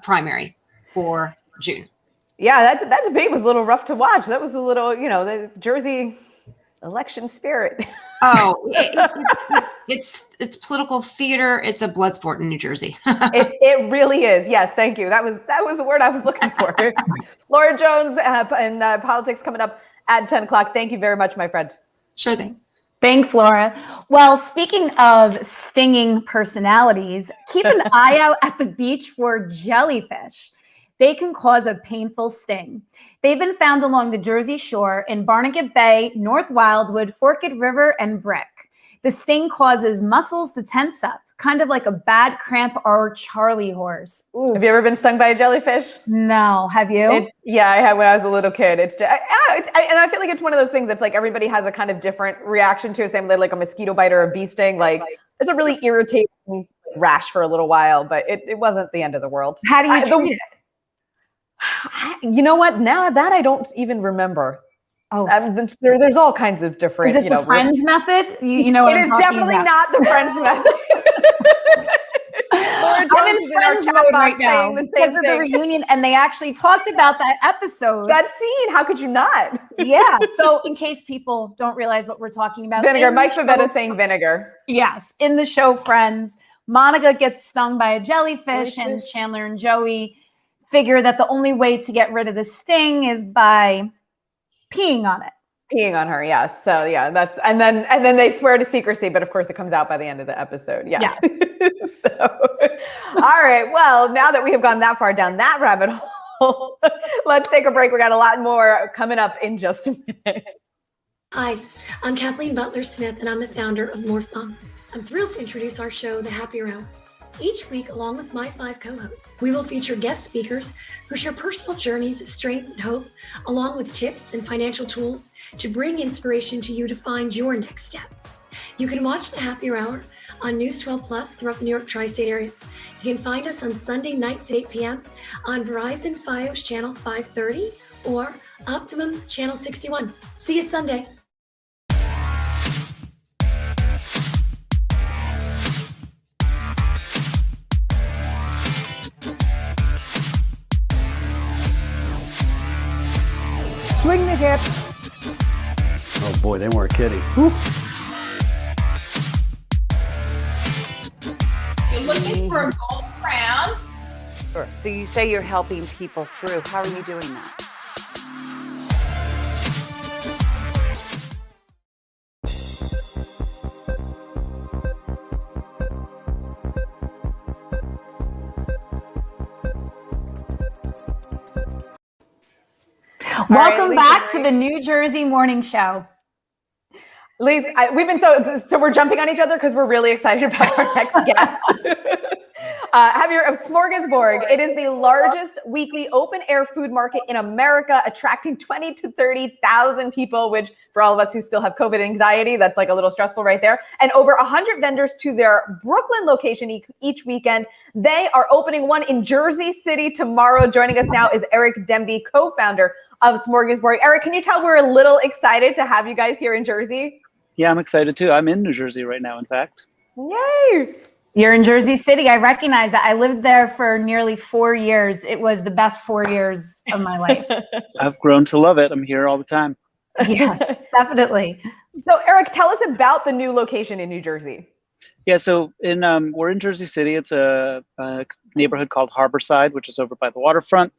primary for June. Yeah, that debate was a little rough to watch. That was a little, the Jersey election spirit. Oh, it's political theater. It's a blood sport in New Jersey. It really is. Yes, thank you. That was the word I was looking for. Laura Jones and politics coming up at 10 o'clock. Thank you very much, my friend. Sure thing. Thanks, Laura. Well, speaking of stinging personalities, keep an eye out at the beach for jellyfish. They can cause a painful sting. They've been found along the Jersey Shore in Barnegat Bay, North Wildwood, Forked River, and Brick. The sting causes muscles to tense up, kind of like a bad cramp or Charlie horse. Oof. Have you ever been stung by a jellyfish? No. Have you? Yeah, I had when I was a little kid. And I feel like it's one of those things that's like everybody has a kind of different reaction to it. Same like a mosquito bite or a bee sting. Like it's a really irritating rash for a little while, but it wasn't the end of the world. How do you treat it? You know what? Now that I don't even remember. Oh, there's all kinds of different. Is it the Friends method? You know what it I'm is talking definitely about. not the Friends method. I'm in Friends mode right now because of the reunion, and they actually talked about that episode. That scene. How could you not? Yeah. So in case people don't realize what we're talking about, vinegar. Mike Favetta saying vinegar. Yes. In the show Friends, Monica gets stung by a jellyfish, and Chandler and Joey figure that the only way to get rid of the sting is by peeing on it. Peeing on her, yes. So yeah, and then they swear to secrecy, but of course it comes out by the end of the episode. Yeah. So all right. Well, now that we have gone that far down that rabbit hole, let's take a break. We got a lot more coming up in just a minute. Hi, I'm Kathleen Butler Smith, and I'm the founder of Morph Mom. I'm thrilled to introduce our show, The Happy Hour. Each week, along with my 5 co-hosts, we will feature guest speakers who share personal journeys of strength and hope, along with tips and financial tools to bring inspiration to you to find your next step. You can watch The Happy Hour on News 12 Plus throughout the New York tri-state area. You can find us on Sunday nights at 8 p.m. on Verizon Fios channel 530 or Optimum channel 61. See you Sunday. Swing the hips. Oh boy, they weren't kidding. You're looking for a gold crown? Sure. So you say you're helping people through. How are you doing that? Welcome back to the New Jersey Morning Show. Lise, we've been so we're jumping on each other because we're really excited about our next guest. Have your Smorgasburg. It is the largest weekly open air food market in America, attracting 20 to 30,000 people, which for all of us who still have COVID anxiety, that's like a little stressful right there. And over 100 vendors to their Brooklyn location each weekend. They are opening one in Jersey City tomorrow. Joining us now is Eric Demby, co-founder of Smorgasburg. Eric, can you tell we're a little excited to have you guys here in Jersey? Yeah, I'm excited too. I'm in New Jersey right now, in fact. Yay! You're in Jersey City. I recognize that. I lived there for nearly 4 years. It was the best 4 years of my life. I've grown to love it. I'm here all the time. Yeah, definitely. So Eric, tell us about the new location in New Jersey. Yeah, so we're in Jersey City. It's a neighborhood called Harborside, which is over by the waterfront.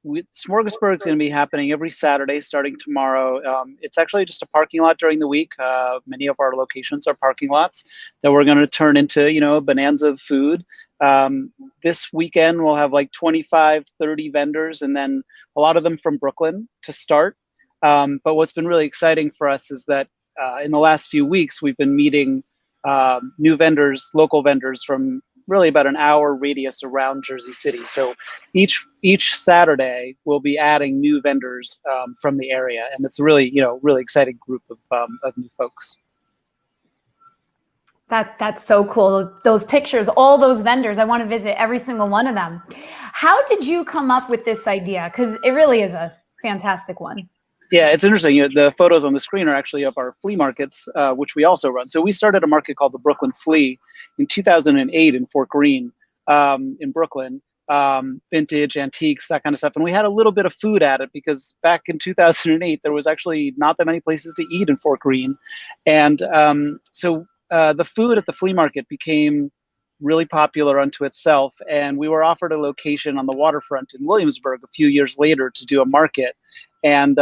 Smorgasburg is going to be happening every Saturday starting tomorrow. It's actually just a parking lot during the week. Many of our locations are parking lots that we're going to turn into, a bonanza of food. This weekend, we'll have like 25, 30 vendors, and then a lot of them from Brooklyn to start. But what's been really exciting for us is that in the last few weeks, we've been meeting new vendors, local vendors from really about an hour radius around Jersey City. So each Saturday we'll be adding new vendors from the area, and it's a really really exciting group of new folks. That's so cool. Those pictures, all those vendors, I want to visit every single one of them. How did you come up with this idea? Because it really is a fantastic one. Yeah, it's interesting. The photos on the screen are actually of our flea markets, which we also run. So we started a market called the Brooklyn Flea in 2008 in Fort Greene, in Brooklyn, vintage, antiques, that kind of stuff. And we had a little bit of food at it because back in 2008, there was actually not that many places to eat in Fort Greene. And so the food at the flea market became really popular unto itself. And we were offered a location on the waterfront in Williamsburg a few years later to do a market. And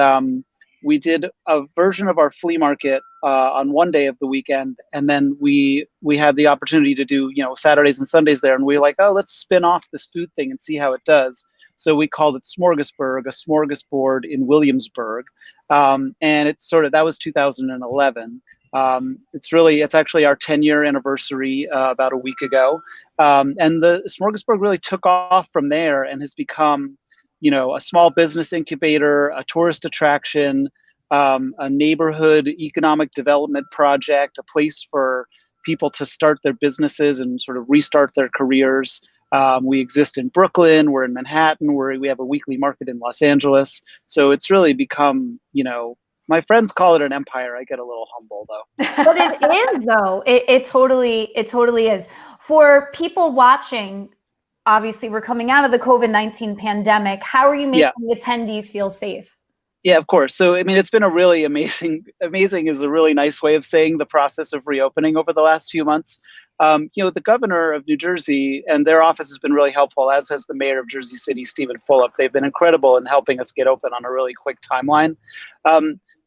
we did a version of our flea market on one day of the weekend, and then we had the opportunity to do Saturdays and Sundays there. And we were like, oh, let's spin off this food thing and see how it does. So we called it Smorgasburg, a smorgasbord in Williamsburg, and that was 2011. It's actually our 10-year anniversary about a week ago, and the Smorgasburg really took off from there and has become a small business incubator, a tourist attraction, a neighborhood economic development project, a place for people to start their businesses and sort of restart their careers. We exist in Brooklyn, we're in Manhattan, we have a weekly market in Los Angeles. So it's really become, my friends call it an empire. I get a little humble though. But it is though. It totally is. For people watching, obviously, we're coming out of the COVID-19 pandemic. How are you making attendees feel safe? Yeah, of course. So, I mean, it's been a really amazing is a really nice way of saying the process of reopening over the last few months. The governor of New Jersey and their office has been really helpful, as has the mayor of Jersey City, Stephen Fulop. They've been incredible in helping us get open on a really quick timeline.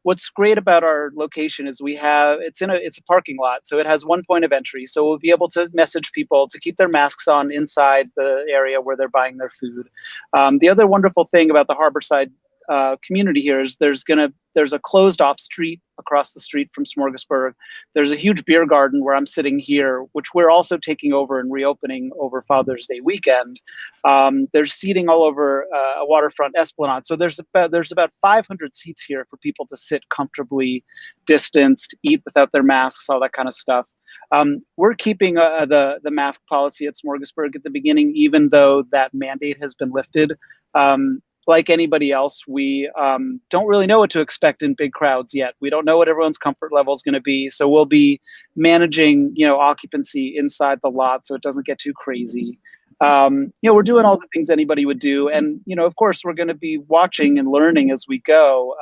What's great about our location is it's a parking lot, so it has one point of entry. So we'll be able to message people to keep their masks on inside the area where they're buying their food. The other wonderful thing about the Harborside community here is there's a closed off street across the street from Smorgasburg. There's a huge beer garden where I'm sitting here, which we're also taking over and reopening over Father's Day weekend. There's seating all over a waterfront esplanade. So there's about 500 seats here for people to sit comfortably distanced, eat without their masks, all that kind of stuff. We're keeping the mask policy at Smorgasburg at the beginning, even though that mandate has been lifted. Like anybody else, we don't really know what to expect in big crowds yet. We don't know what everyone's comfort level is going to be. So we'll be managing, occupancy inside the lot so it doesn't get too crazy. We're doing all the things anybody would do. And, of course, we're going to be watching and learning as we go.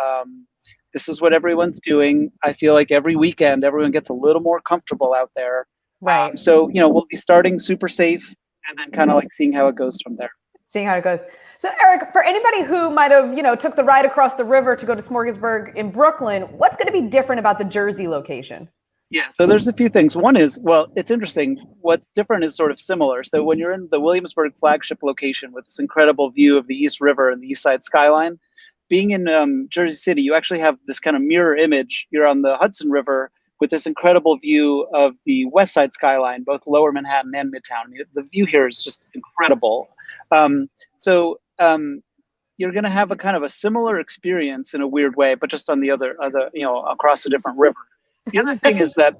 This is what everyone's doing. I feel like every weekend, everyone gets a little more comfortable out there. Right. So, we'll be starting super safe and then kind of like seeing how it goes from there. Seeing how it goes. So Eric, for anybody who might have, took the ride across the river to go to Smorgasburg in Brooklyn, what's going to be different about the Jersey location? Yeah, so there's a few things. One is, it's interesting. What's different is sort of similar. So when you're in the Williamsburg flagship location with this incredible view of the East River and the East Side skyline, being in Jersey City, you actually have this kind of mirror image. You're on the Hudson River with this incredible view of the West Side skyline, both Lower Manhattan and Midtown. The view here is just incredible. You're going to have a kind of a similar experience in a weird way, but just on the other, across a different river. The other thing is that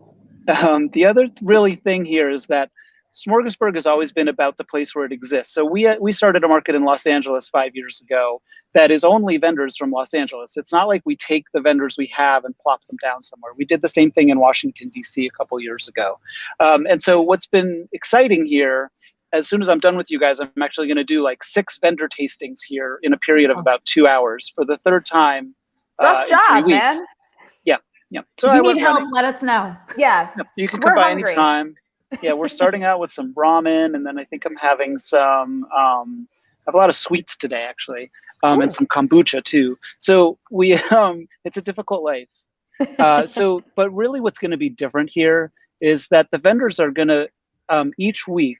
the other really thing here is that Smorgasburg has always been about the place where it exists. So we started a market in Los Angeles 5 years ago that is only vendors from Los Angeles. It's not like we take the vendors we have and plop them down somewhere. We did the same thing in Washington, D.C. a couple years ago. And so what's been exciting here, as soon as I'm done with you guys, I'm actually going to do like 6 vendor tastings here in a period of about 2 hours for the third time. Rough job, man. Yeah. So if you need help, let us know. Yeah. You can come by anytime. Yeah, we're starting out with some ramen, and then I think I'm having some have a lot of sweets today, actually, and some kombucha too. So it's a difficult life. But really what's going to be different here is that the vendors are going to, each week,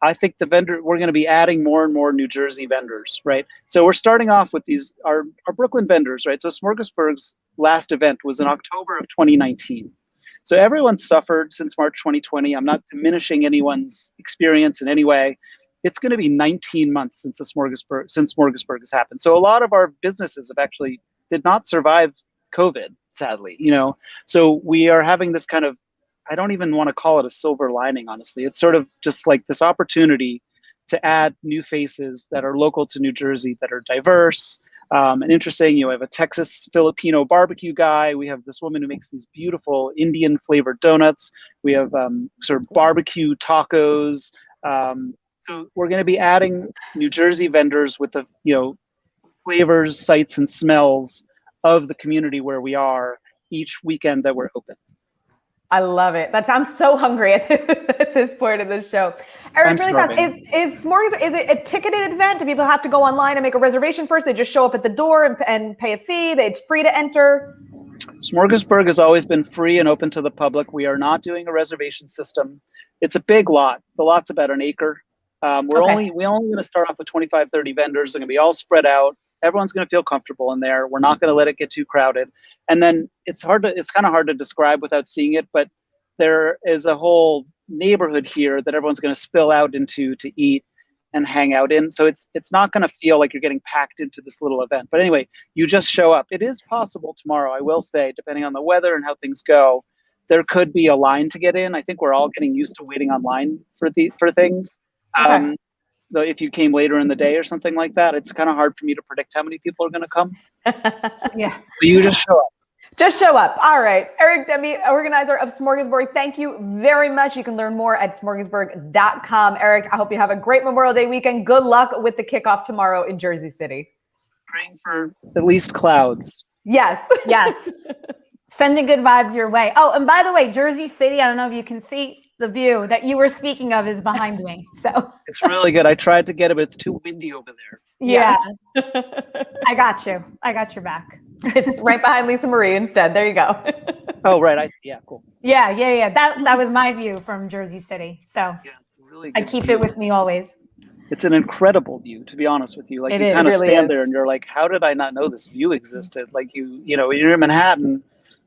I think we're going to be adding more and more New Jersey vendors, right? So we're starting off with our Brooklyn vendors, right? So Smorgasburg's last event was in October of 2019. So everyone suffered since March 2020. I'm not diminishing anyone's experience in any way. It's going to be 19 months since Smorgasburg has happened. So a lot of our businesses have actually did not survive COVID, sadly, So we are having this kind of, I don't even want to call it a silver lining, honestly. It's sort of just like this opportunity to add new faces that are local to New Jersey, that are diverse and interesting. We have a Texas Filipino barbecue guy. We have this woman who makes these beautiful Indian flavored donuts. We have sort of barbecue tacos. So we're going to be adding New Jersey vendors with the flavors, sights, and smells of the community where we are each weekend that we're open. I love it. I'm so hungry at this point of the show. Eric, really fast, is Smorgasburg, is it a ticketed event? Do people have to go online and make a reservation first? They just show up at the door and pay a fee? It's free to enter? Smorgasburg has always been free and open to the public. We are not doing a reservation system. It's a big lot. The lot's about an acre. We're only going to start off with 25, 30 vendors. They're going to be all spread out. Everyone's going to feel comfortable in there. We're not going to let it get too crowded. And then it's kind of hard to describe without seeing it, but there is a whole neighborhood here that everyone's going to spill out into to eat and hang out in. So it's not going to feel like you're getting packed into this little event. But anyway, you just show up. It is possible tomorrow, I will say, depending on the weather and how things go, there could be a line to get in. I think we're all getting used to waiting online for things. Okay. Though if you came later in the day or something like that, it's kind of hard for me to predict how many people are going to come. Yeah. But you just show up. Just show up. All right. Eric Demi, organizer of Smorgasburg, thank you very much. You can learn more at smorgasburg.com. Eric, I hope you have a great Memorial Day weekend. Good luck with the kickoff tomorrow in Jersey City. Praying for at least clouds. Yes. Yes. Sending good vibes your way. Oh, and by the way, Jersey City, I don't know if you can see the view that you were speaking of is behind me. So it's really good. I tried to get it, but it's too windy over there. Yeah. I got you. I got your back. Right behind Lisa Marie instead. There you go. Oh, right. I see. Yeah, cool. Yeah. That was my view from Jersey City. So yeah, really I keep it with me always. It's an incredible view, to be honest with you. Like you kind of stand there and you're like, how did I not know this view existed? Like you're in Manhattan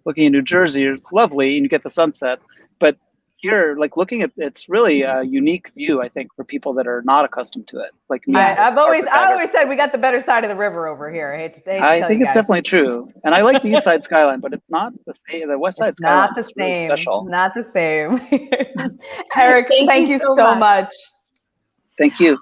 looking at New Jersey, it's lovely and you get the sunset. But here, like looking at, it's really a unique view, I think, for people that are not accustomed to it. Like me, I've always said we got the better side of the river over here. I think it's definitely true, and I like the East Side skyline, but it's not the same. The West Side skyline not the is really same. special. It's not the same. Eric, thank you so much. Thank you.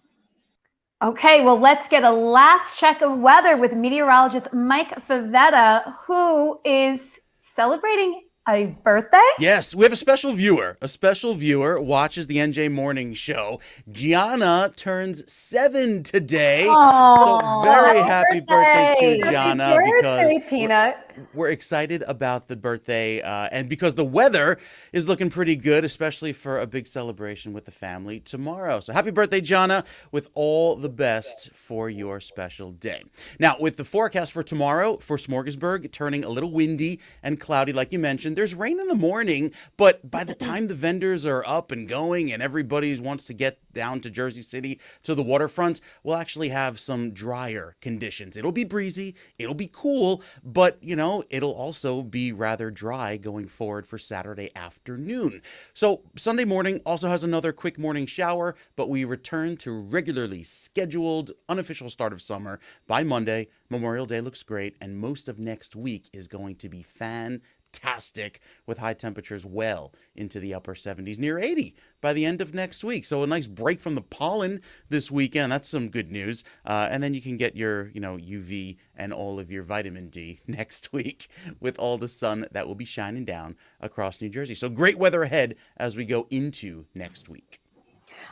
Okay, well, let's get a last check of weather with meteorologist Mike Favetta, who is celebrating a birthday? Yes, we have a special viewer. A special viewer watches the NJ Morning Show. Gianna turns 7 today. Aww, so very happy birthday to Gianna. Happy birthday, Peanut. We're excited about the birthday and because the weather is looking pretty good, especially for a big celebration with the family tomorrow. So happy birthday, Gianna, with all the best for your special day. Now, with the forecast for tomorrow for Smorgasburg turning a little windy and cloudy, like you mentioned, there's rain in the morning, but by the time the vendors are up and going and everybody wants to get down to Jersey City to the waterfront, we'll actually have some drier conditions. It'll be breezy, it'll be cool, but it'll also be rather dry going forward for Saturday afternoon. So Sunday morning also has another quick morning shower, but we return to regularly scheduled unofficial start of summer by Monday. Memorial Day looks great, and most of next week is going to be fantastic with high temperatures well into the upper 70s, near 80 by the end of next week. So a nice break from the pollen this weekend. That's some good news. And then you can get your, UV and all of your vitamin D next week with all the sun that will be shining down across New Jersey. So great weather ahead as we go into next week.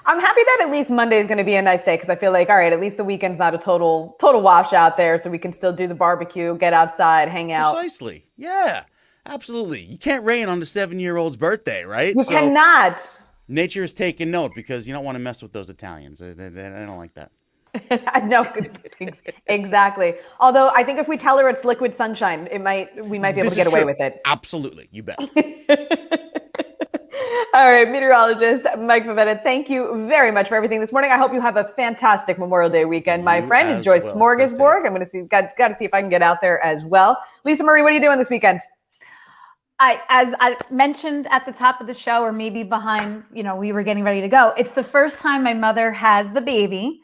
I'm happy that at least Monday is going to be a nice day because I feel like, all right, at least the weekend's not a total wash out there, so we can still do the barbecue, get outside, hang out. Precisely. Yeah. Absolutely. You can't rain on the 7-year-old's birthday, right? You cannot. Nature is taking note because you don't want to mess with those Italians. They don't like that. No, exactly. Although I think if we tell her it's liquid sunshine, we might be able to get away with it. Absolutely, you bet. All right, meteorologist Mike Pavetta, thank you very much for everything this morning. I hope you have a fantastic Memorial Day weekend, my friend. Enjoy Smorgasburg. I'm going to got to see if I can get out there as well. Lisa Marie, what are you doing this weekend? As I mentioned at the top of the show, or maybe behind, we were getting ready to go. It's the first time my mother has the baby.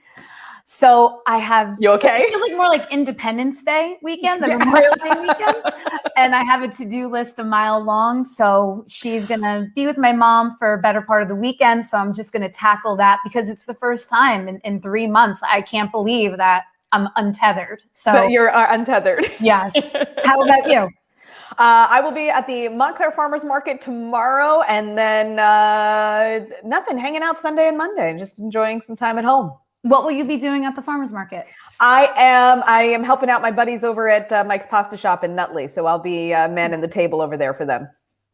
So I have, you okay? It feels like more like Independence Day weekend than Memorial Day weekend. And I have a to-do list a mile long. So she's going to be with my mom for a better part of the weekend. So I'm just going to tackle that because it's the first time in 3 months. I can't believe that I'm untethered. So that you're untethered. Yes. How about you? I will be at the Montclair Farmers Market tomorrow, and then nothing, hanging out Sunday and Monday, just enjoying some time at home. What will you be doing at the farmers market? I am helping out my buddies over at Mike's Pasta Shop in Nutley, so I'll be manning the table over there for them.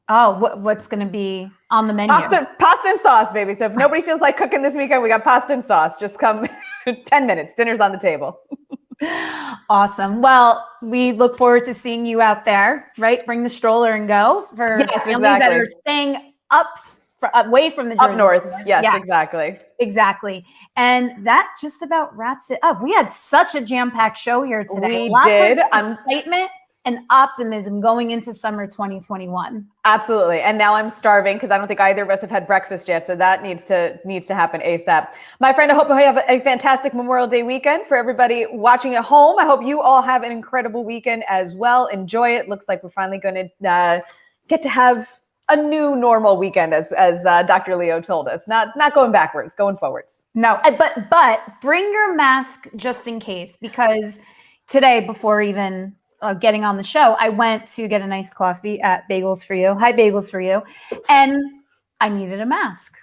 Oh, what's going to be on the menu? Pasta and sauce, baby. So if nobody feels like cooking this weekend, we got pasta and sauce. Just come 10 minutes. Dinner's on the table. Awesome. Well, we look forward to seeing you out there, right? Bring the stroller and go for families that are staying away from the Jersey up north. Shore. Yes, exactly. Exactly. And that just about wraps it up. We had such a jam-packed show here today. We did. Of excitement and optimism going into summer 2021. Absolutely. And now I'm starving because I don't think either of us have had breakfast yet. So that needs to happen ASAP. My friend, I hope you have a fantastic Memorial Day weekend. For everybody watching at home, I hope you all have an incredible weekend as well. Enjoy it. Looks like we're finally going to get to have a new normal weekend, as Dr. Leo told us. Not going backwards, going forwards. No, but bring your mask just in case, because today, before even getting on the show, I went to get a nice coffee at Bagels for You. Hi, Bagels for You. And I needed a mask.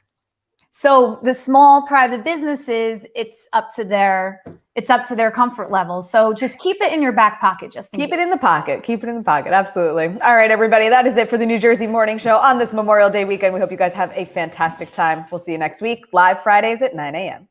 So the small private businesses, it's up to their comfort level. So just keep it in your back pocket. Keep it in the pocket. Keep it in the pocket. Absolutely. All right, everybody. That is it for the New Jersey Morning Show on this Memorial Day weekend. We hope you guys have a fantastic time. We'll see you next week, live Fridays at 9 a.m.